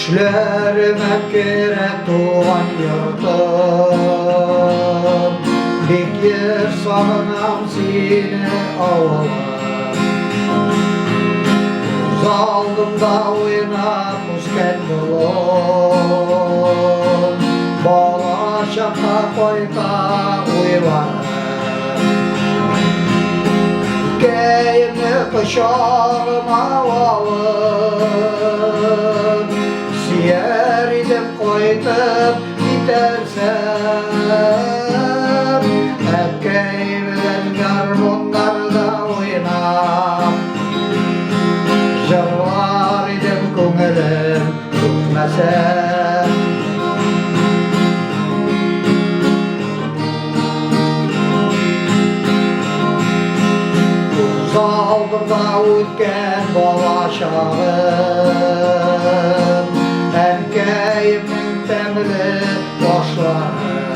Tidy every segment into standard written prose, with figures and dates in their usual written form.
Düşlerime kere tuğan yurtum Bekir sanam seni ağlar Göz aldımda oynap usken bulun Bala şaka koyka uyvar Keyimli kışağıma alın Siyer idim koytup bitersem Hep keyiflen garmonlarda oynap Jırlar idim ko'nglim tutmasam Göz aldımda o'tgan bola chog'im Erkeğimin temeli boşlarım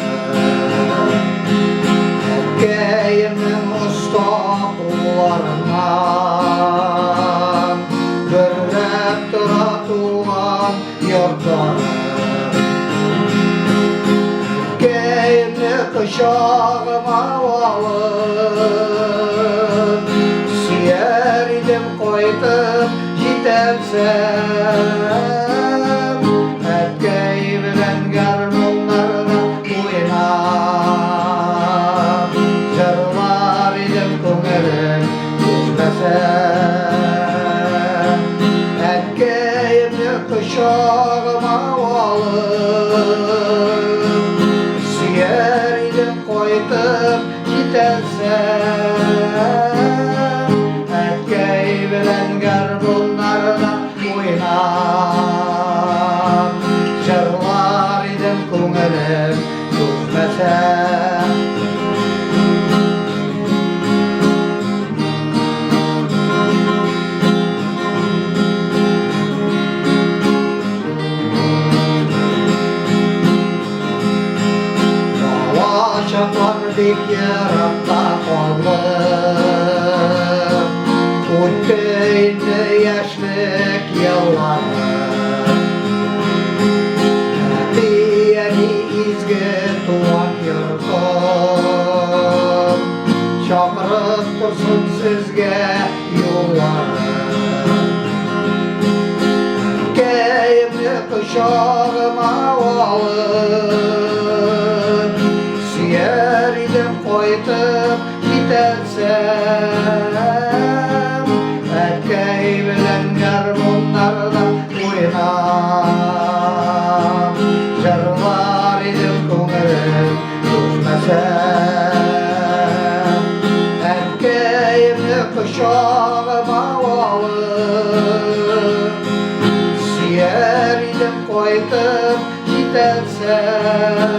Erkeğimin usta kullarından Görüp duratulan yurtlarım Erkeğimi kışağıma alın Siyer idim koytup gidersem Erkeğimden garmonlarda oynap Jırlar idim ko'nglim tutmasam Erkeğimni kışağıma alın Siyer idim koytup gidersem Erkeğimden garmonlarda oynap Jırlar idim ko'nglim tutmasam Bala çapar bekirapta kaldım O'tdi yaşlık yıllarım Beni izgi tuğan yurtum Çağırıp tursun sizge yollarım Erkeğimni kışağıma alın Siyer idim koytup gidersem Erkeğimden garmonlarda oynap Jırlar idim ko'nglim tutmasam Erkeğimni kışağıma alın Siyer idim koytup gidersem